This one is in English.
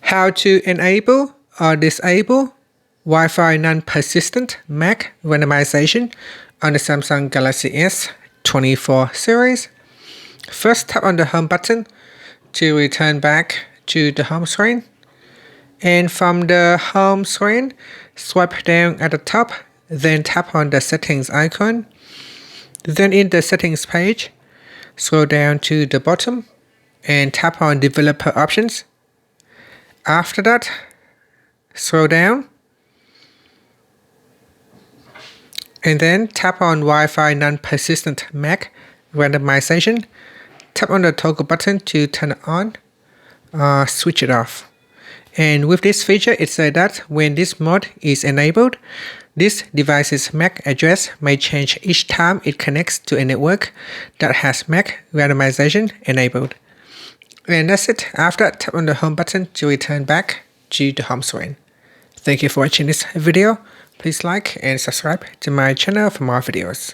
How to enable or disable Wi-Fi non-persistent MAC randomization on the Samsung Galaxy S24 series. First, tap on the home button to return back to the home screen. And from the home screen, swipe down at the top, then tap on the settings icon. Then in the settings page, scroll down to the bottom and tap on developer options. After that, scroll down and then tap on Wi-Fi non-persistent MAC randomization. Tap on the toggle button to turn it on, switch it off. And with this feature, it says that when this mode is enabled, this device's MAC address may change each time it connects to a network that has MAC randomization enabled. And that's it. After that, tap on the home button to return back to the home screen. Thank you for watching this video. Please like and subscribe to my channel for more videos.